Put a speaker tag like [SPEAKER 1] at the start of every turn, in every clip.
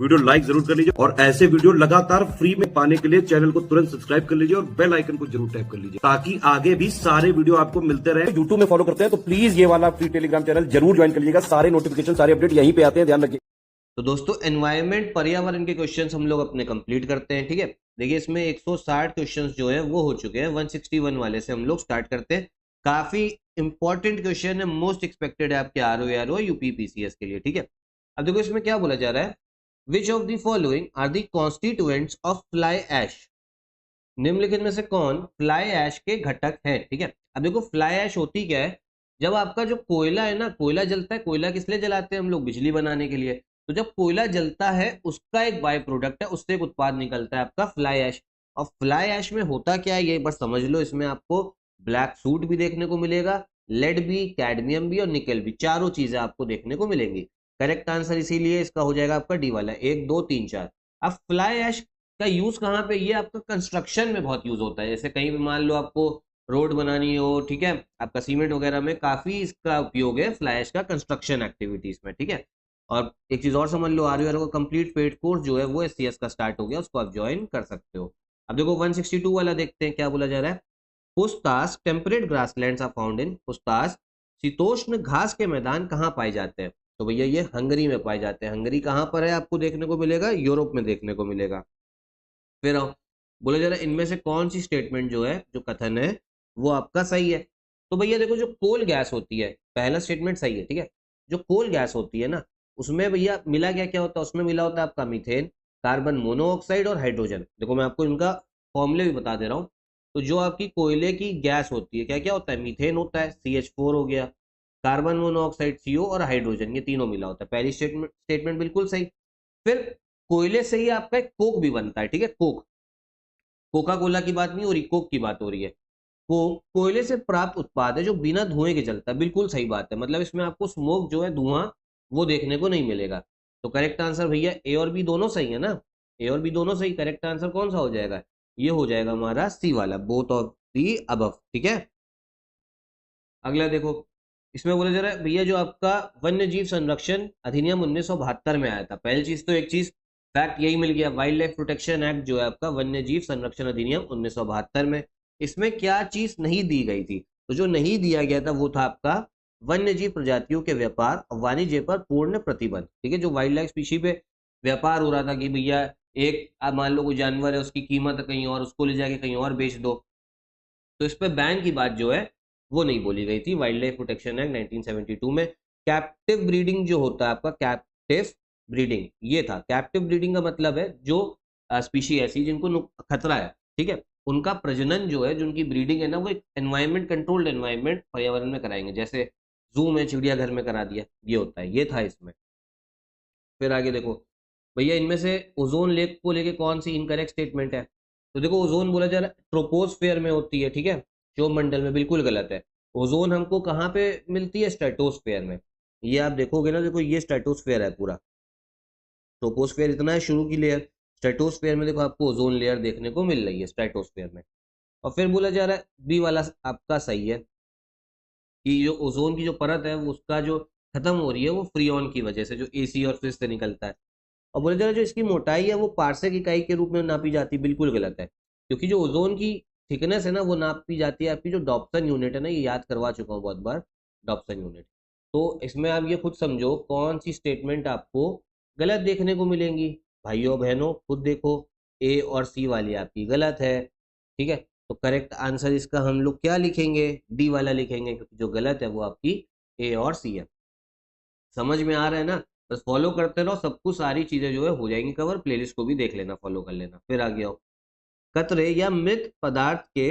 [SPEAKER 1] Video like जरूर कर लीजिए और ऐसे वीडियो लगातार फ्री में पाने के लिए चैनल को तुरंत सब्सक्राइब कर लीजिए और बेल आइकन को जरूर टैप कर लीजिए ताकि आगे भी सारे वीडियो आपको मिलते रहे। यूट्यूब में फॉलो करते हैं तो प्लीज ये वाला फ्री टेलीग्राम चैनल जरूर ज्वाइन कर लीजिएगा। सारे नोटिफिकेशन सारे अपडेट यहीं पे आते हैं, ध्यान रखिए।
[SPEAKER 2] तो दोस्तों एनवायरमेंट पर्यावरण के क्वेश्चंस हम लोग अपने कंप्लीट करते हैं। ठीक है, देखिए इसमें 160 क्वेश्चंस जो है वो हो चुके हैं। 161 वाले से हम लोग स्टार्ट करते हैं। काफी इंपॉर्टेंट क्वेश्चन है, मोस्ट एक्सपेक्टेड है आपके आरओ यूपी पीसीएस के लिए। ठीक है, अब देखो इसमें क्या बोला जा रहा है, which of the following are the constituents of fly ash. निम्नलिखित में से कौन फ्लाई ऐश के घटक हैं। ठीक है, अब देखो फ्लाई ऐश होती क्या है, जब आपका जो कोयला है ना, कोयला जलता है। कोयला किस लिए जलाते हैं हम लोग? बिजली बनाने के लिए। तो जब कोयला जलता है उसका एक बाय प्रोडक्ट है, उससे एक उत्पाद निकलता है आपका फ्लाई ऐश। और फ्लाई ऐश में होता क्या है ये बस समझ लो। इसमें आपको ब्लैक सूट भी देखने को मिलेगा, लेड भी, कैडमियम भी और निकल भी, चारों चीजें आपको देखने को मिलेंगी। करेक्ट आंसर इसीलिए इसका हो जाएगा आपका डी वाला, 1 2 3 4। अब फ्लाई ऐश का यूज कहाँ पे? ये आपका कंस्ट्रक्शन में बहुत यूज होता है। जैसे कहीं भी मान लो आपको रोड बनानी हो, ठीक है, आपका सीमेंट वगैरह में काफी इसका उपयोग है फ्लाई ऐश का, कंस्ट्रक्शन एक्टिविटीज में। ठीक है, और एक चीज और समझ लो, आरओ का कंप्लीट पेड कोर्स जो है वो एससीएस का स्टार्ट हो गया, उसको आप ज्वाइन कर सकते हो। अब देखो 162 वाला देखते हैं क्या बोला जा रहा है। पुस्तास temperate grasslands are found in. पुस्तास शीतोष्ण घास के मैदान कहाँ पाए जाते हैं? तो भैया ये हंगरी में पाए जाते हैं। हंगरी कहाँ पर है आपको देखने को मिलेगा? यूरोप में देखने को मिलेगा। फिर बोला जा रहा है इनमें से कौन सी स्टेटमेंट जो है, जो कथन है वो आपका सही है। तो भैया देखो जो कोल गैस होती है, पहला स्टेटमेंट सही है। ठीक है, जो कोल गैस होती है ना, उसमें भैया मिला क्या क्या होता है? उसमें मिला होता है आपका मीथेन, कार्बन मोनोऑक्साइड और हाइड्रोजन। देखो मैं आपको इनका फॉर्मूले भी बता दे रहा हूँ। तो जो आपकी कोयले की गैस होती है, क्या क्या होता है? मीथेन होता है, CH4 हो गया, कार्बन मोनोऑक्साइड CO और हाइड्रोजन, ये तीनों मिला होता है। पहली स्टेटमेंट बिल्कुल सही। फिर कोयले से ही आपका एक कोक भी बनता है। ठीक है, कोक, कोका कोला की बात नहीं हो रही, कोक की बात हो रही है। कोयले से प्राप्त उत्पाद है जो बिना धुएं के जलता है। बिल्कुल सही बात है, मतलब इसमें आपको स्मोक जो है, धुआं, वो देखने को नहीं मिलेगा। तो करेक्ट आंसर भैया ए और बी दोनों सही है ना? ए और बी दोनों सही। करेक्ट आंसर कौन सा हो जाएगा? ये हो जाएगा हमारा सी वाला, बोथ ऑफ दी अबव। ठीक है, अगला देखो, इसमें बोला जा रहा है भैया जो आपका वन्य जीव संरक्षण अधिनियम 1972 में आया था। पहली चीज तो एक चीज फैक्ट यही मिल गया, वाइल्ड लाइफ प्रोटेक्शन एक्ट जो है आपका, वन्य जीव संरक्षण अधिनियम 1972 में। इसमें क्या चीज नहीं दी गई थी? तो जो नहीं दिया गया था वो था आपका वन्य जीव प्रजातियों के व्यापार और वाणिज्य पर पूर्ण प्रतिबंध। ठीक है, जो वाइल्ड लाइफ स्पीशी पे व्यापार हो रहा था कि भैया एक आप मान लो कोई जानवर है, उसकी कीमत कहीं और, उसको ले जाके कहीं और बेच दो, तो इस पे बैन की बात जो है वो नहीं बोली गई थी वाइल्ड लाइफ प्रोटेक्शन एक्ट 1972 में। कैप्टिव ब्रीडिंग जो होता है आपका, कैप्टिव ब्रीडिंग, ये था। कैप्टिव ब्रीडिंग का मतलब है जो स्पीशी ऐसी जिनको खतरा है, ठीक है, उनका प्रजनन जो है, जो उनकी ब्रीडिंग है ना, वो एक एनवायरमेंट, कंट्रोल्ड एनवायरमेंट, पर्यावरण में कराएंगे। जैसे जू में, चिड़ियाघर में करा दिया, ये होता है, ये था इसमें। फिर आगे देखो भैया, इनमें से ओजोन लेयर को लेके कौन सी इनकरेक्ट स्टेटमेंट है? तो देखो ओजोन बोला जा रहा है ट्रोपोस्फेयर में होती है। ठीक है, जो मंडल में, बिल्कुल गलत है। ओजोन हमको कहाँ पे मिलती है? स्ट्रेटोस्फेयर में। ये आप देखोगे ना, देखो ये स्ट्रेटोस्फेयर है पूरा, ट्रोपोस्फेयर इतना है शुरू की लेयर, स्ट्रेटोस्फेयर में देखो आपको ओजोन लेयर देखने को मिल रही है स्ट्रेटोस्फेयर में। और फिर बोला जा रहा है बी वाला आपका सही है, कि जो ओजोन की जो परत है वो उसका जो खत्म हो रही है वो फ्रीऑन की वजह से, जो AC और फिर से निकलता है। और बोले जा रहा है जो इसकी मोटाई है वो पार्सेक इकाई के रूप में नापी जाती है। बिल्कुल गलत है, क्योंकि जो ओजोन की थिकनेस है ना वो नापी जाती है आपकी जो डॉप्सन यूनिट है ना, ये याद करवा चुका हूँ बहुत बार, डॉप्सन यूनिट। तो इसमें आप ये खुद समझो कौन सी स्टेटमेंट आपको गलत देखने को मिलेंगी। भाइयों बहनों खुद देखो, A और C वाली आपकी गलत है। ठीक है, तो करेक्ट आंसर इसका हम लोग क्या लिखेंगे? डी वाला लिखेंगे, क्योंकि जो गलत है वो आपकी A और C है। समझ में आ रहा है ना? बस फॉलो करते रहो, सब कुछ सारी चीजें जो है हो जाएंगी कवर। प्लेलिस्ट को भी देख लेना, फॉलो कर लेना। फिर आगे आओ, कतरे या मृत पदार्थ के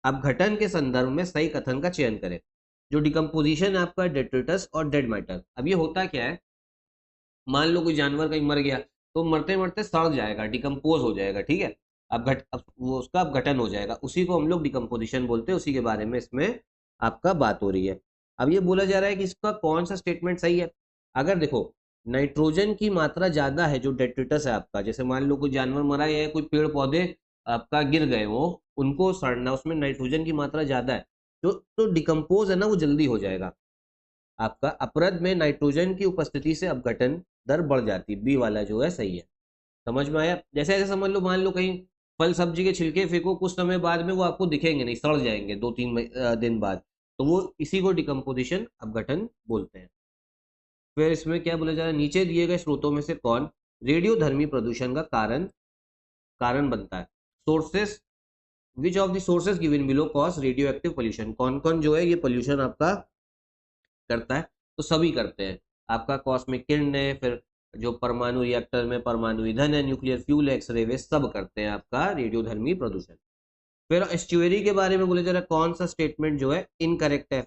[SPEAKER 2] अपघटन के संदर्भ में सही कथन का चयन करें। जो डिकम्पोजिशन है आपका, डेट्रिटस और डेड मैटर। अब ये होता क्या है, मान लो कोई जानवर कहीं मर गया, तो मरते मरते सड़ जाएगा, डिकम्पोज हो जाएगा। ठीक है, अब वो उसका अपघटन हो जाएगा, उसी को हम लोग डिकम्पोजिशन बोलते हैं। उसी के बारे में इसमें आपका बात हो रही है। अब ये बोला जा रहा है कि इसका कौन सा स्टेटमेंट सही है। अगर देखो नाइट्रोजन की मात्रा ज्यादा है, जो डेट्रिटस है आपका, जैसे मान लो कोई जानवर मरा है या कोई पेड़ पौधे आपका गिर गए, वो उनको सड़ना, उसमें नाइट्रोजन की मात्रा ज्यादा है, जो तो डिकम्पोज है ना वो जल्दी हो जाएगा। आपका अपरद में नाइट्रोजन की उपस्थिति से अपघटन दर बढ़ जाती है। बी वाला जो है सही है। समझ में आया? जैसे ऐसे समझ लो, मान लो कहीं फल सब्जी के छिलके फेंको, कुछ समय बाद में वो आपको दिखेंगे नहीं, सड़ जाएंगे 2-3 दिन बाद, तो वो इसी को डिकम्पोजिशन अपघटन बोलते हैं। फिर इसमें क्या बोला जा रहा है, नीचे दिए गए स्रोतों में से कौन रेडियोधर्मी प्रदूषण का कारण बनता है? Sources, which of the sources given below cause radio active pollution, कौन कौन जो है ये पोल्यूशन आपका करता है? तो सभी करते हैं। आपका कॉस्मिक किरण है, फिर जो परमाणु रिएक्टर में परमाणु ईंधन है, न्यूक्लियर फ्यूल, एक्सरे, वे सब करते हैं आपका रेडियोधर्मी प्रदूषण। फिर एस्चुअरी के बारे में बोले जा रहा है, कौन सा स्टेटमेंट जो है इनकरेक्ट है?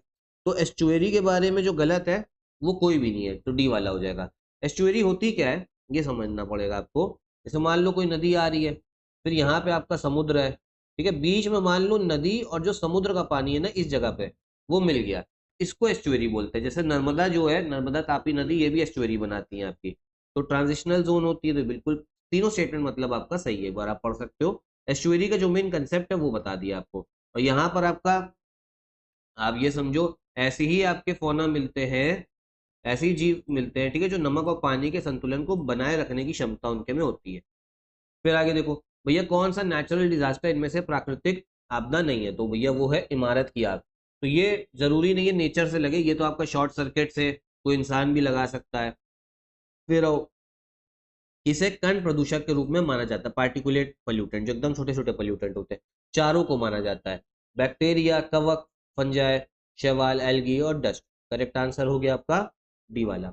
[SPEAKER 2] तो एस्चुअरी के बारे में जो गलत है वो कोई भी नहीं है, तो डी वाला हो जाएगा। एस्चुअरी होती क्या है ये समझना पड़ेगा आपको। जैसे मान लो कोई नदी आ रही है, फिर यहाँ पे आपका समुद्र है, ठीक है, बीच में मान लो नदी और जो समुद्र का पानी है ना इस जगह पे वो मिल गया, इसको एस्चुअरी बोलते हैं। जैसे नर्मदा जो है, नर्मदा तापी नदी, ये भी एस्चुअरी बनाती है आपकी। तो ट्रांजिशनल जोन होती है, तो बिल्कुल तीनों स्टेटमेंट मतलब आपका सही है, एक बार आप पढ़ सकते हो। एस्चुअरी का जो मेन कंसेप्ट है वो बता दिया आपको। और यहाँ पर आपका, आप ये समझो, ऐसे ही आपके फौना मिलते हैं, ऐसे ही जीव मिलते हैं, ठीक है, जो नमक और पानी के संतुलन को बनाए रखने की क्षमता उनके में होती है। फिर आगे देखो भैया, कौन सा नेचुरल डिजास्टर इनमें से प्राकृतिक आपदा नहीं है? तो भैया वो है इमारत की आग। तो ये जरूरी नहीं है नेचर से लगे, ये तो आपका शॉर्ट सर्किट से कोई इंसान भी लगा सकता है। फिर इसे कण प्रदूषक के रूप में माना जाता है, पार्टिकुलेट पोल्यूटेंट, जो एकदम छोटे छोटे पोल्यूटेंट होते हैं, चारों को माना जाता है। बैक्टीरिया, कवक, फंजाई, शैवाल, एल्गी और डस्ट। करेक्ट आंसर हो गया आपका डी वाला।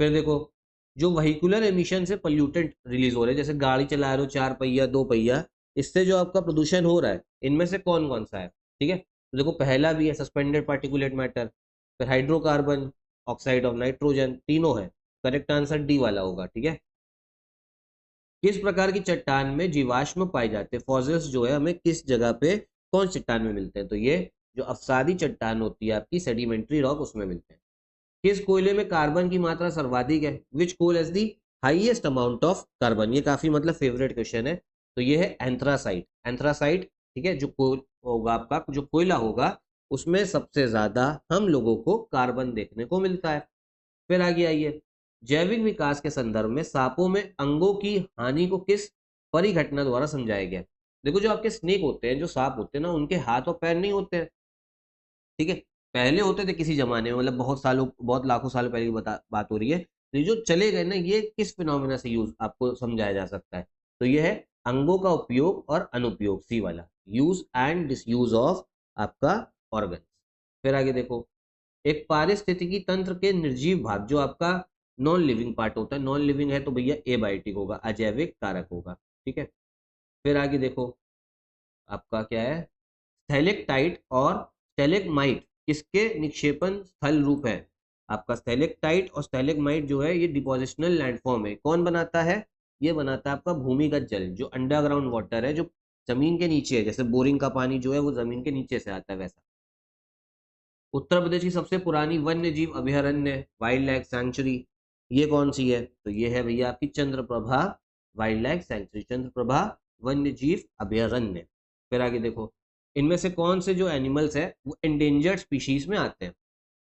[SPEAKER 2] फिर देखो, जो व्हीकुलर एमिशन से पोल्यूटेंट रिलीज हो रहे हैं, जैसे गाड़ी चला रहे हो, 4 पहिया 2 पहिया, इससे जो आपका प्रदूषण हो रहा है, इनमें से कौन कौन सा है? ठीक है, तो देखो पहला भी है सस्पेंडेड पार्टिकुलेट मैटर, फिर हाइड्रोकार्बन, ऑक्साइड ऑफ नाइट्रोजन, तीनों है। करेक्ट आंसर डी वाला होगा। ठीक है, किस प्रकार की चट्टान में जीवाश्म पाए जाते हैं? फॉसिल्स जो है हमें किस जगह पे, कौन चट्टान में मिलते हैं? तो ये जो अवसादी चट्टान होती है आपकी, सेडिमेंट्री रॉक, उसमें मिलते हैं। किस कोयले में कार्बन की मात्रा सर्वाधिक है? Which coal has the highest amount of carbon? ये काफी मतलब फेवरेट क्वेश्चन है। तो ये है एंथ्रासाइट। एंथ्रासाइट, ठीक है, जो कोल होगा आपका, जो कोयला होगा, उसमें सबसे ज्यादा हम लोगों को कार्बन देखने को मिलता है। फिर आगे आइए, जैविक विकास के संदर्भ में सांपों में अंगों की हानि को किस परिघटना द्वारा समझाया गया? देखो, जो आपके स्नेक होते हैं, जो सांप होते हैं ना, उनके हाथ और पैर नहीं होते हैं, ठीक है, पहले होते थे किसी जमाने में, मतलब बहुत सालों, बहुत लाखों साल पहले की बात हो रही है। तो ये जो चले गए ना, ये किस फिनोमिना से यूज आपको समझाया जा सकता है? तो ये है अंगों का उपयोग और अनुपयोग, सी वाला, यूज एंड डिसयूज ऑफ आपका ऑर्गन। फिर आगे देखो, एक पारिस्थितिकी तंत्र के निर्जीव भाग, जो आपका नॉन लिविंग पार्ट होता है, नॉन लिविंग है तो भैया एबायोटिक होगा, अजैविक कारक होगा। ठीक है, फिर आगे देखो, आपका क्या है, स्टेलेक्टाइट और स्टेलेगमाइट किसके निक्षेपण स्थल रूप है? आपका स्टेलेक्टाइट और स्टेलेगमाइट जो है ये डिपोजिशनल लैंडफॉर्म है। कौन बनाता है? ये बनाता है आपका भूमिगत जल, जो अंडरग्राउंड वाटर है, जो जमीन के नीचे है, जैसे बोरिंग का पानी जो है वो जमीन के नीचे से आता है, वैसा। उत्तर प्रदेश की सबसे पुरानी वन्य जीव अभयारण्य, वाइल्ड लाइफ सैंक्चुरी, ये कौन सी है? तो ये है भैया आपकी Chandraprabha wild life sanctuary, Chandraprabha वन्य जीव अभयारण्य। फिर आगे देखो, इनमें से कौन से जो एनिमल्स है वो एंडेंजर्ड स्पीशीज में आते हैं?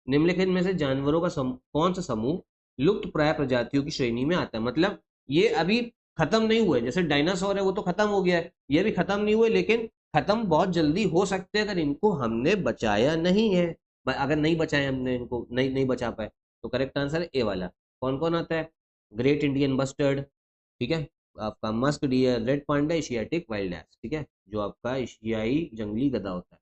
[SPEAKER 2] निम्नलिखित में से जानवरों का कौन सा समूह लुप्त प्राय प्रजातियों की श्रेणी में आता है? मतलब ये अभी खत्म नहीं हुए, जैसे डायनासोर है वो तो खत्म हो गया है, ये भी खत्म नहीं हुए, लेकिन खत्म बहुत जल्दी हो सकते हैं अगर इनको हमने बचाया नहीं है। अगर नहीं बचाए हमने इनको, नहीं नहीं बचा पाए, तो करेक्ट आंसर है ए वाला। कौन कौन आता है? ग्रेट इंडियन बस्टर्ड, ठीक है, आपका musk deer, red panda, Asiatic wild ass, ठीक है, जो आपका एशियाई जंगली गधा होता है।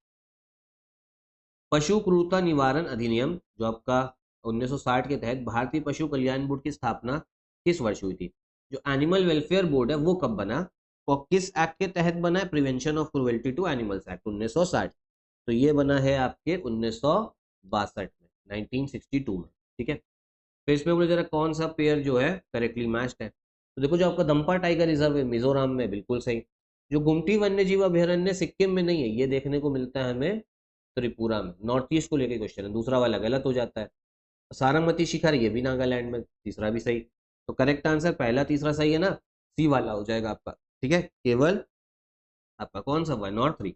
[SPEAKER 2] पशु क्रूरता निवारण अधिनियम, जो आपका 1960 के तहत भारतीय पशु कल्याण बोर्ड की स्थापना किस वर्ष हुई थी? जो एनिमल वेलफेयर बोर्ड है वो कब बना और किस एक्ट के तहत बना है? Prevention of cruelty to animals act 1960। तो ये बना है आपके 1962 में, 1962 में। ठीक है, फिर इसमें बोले जरा कौन सा पेयर जो है करेक्टली मैच्ड है? तो देखो, जो आपका दंपा टाइगर रिजर्व है मिजोरम में, बिल्कुल सही। जो गुमटी वन्य जीव अभयारण्य सिक्किम में नहीं है, ये देखने को मिलता है हमें त्रिपुरा में। नॉर्थ ईस्ट को लेकर क्वेश्चन है, दूसरा वाला गलत हो जाता है। सारंगमती शिखर, ये भी नागालैंड में, तीसरा भी सही। तो करेक्ट आंसर पहला तीसरा सही है ना, सी वाला हो जाएगा आपका। ठीक है, केवल आपका कौन सा हुआ? नॉर्थ 3।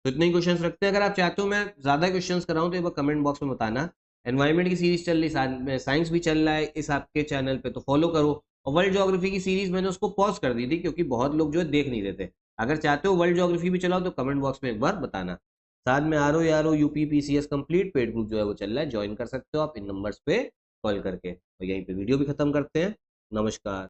[SPEAKER 2] तो इतने ही क्वेश्चंस रखते हैं। अगर आप चाहते हो मैं ज्यादा क्वेश्चंस कराऊं तो एक बार कमेंट बॉक्स में बताना, एनवायरमेंट की सीरीज चल रही, साथ में साइंस भी चल रहा है इस आपके चैनल पे, तो फॉलो करो। और वर्ल्ड ज्योग्राफी की सीरीज मैंने उसको पॉज कर दी थी क्योंकि बहुत लोग जो है देख नहीं रहे थे। अगर चाहते हो वर्ल्ड ज्योग्राफी भी चलाओ तो कमेंट बॉक्स में एक बार बताना। साथ में R O UP PCS complete paid group जो है वो चल रहा है, ज्वाइन कर सकते हो आप इन नंबर्स पे कॉल करके। और यहीं पे वीडियो भी खत्म करते हैं। नमस्कार।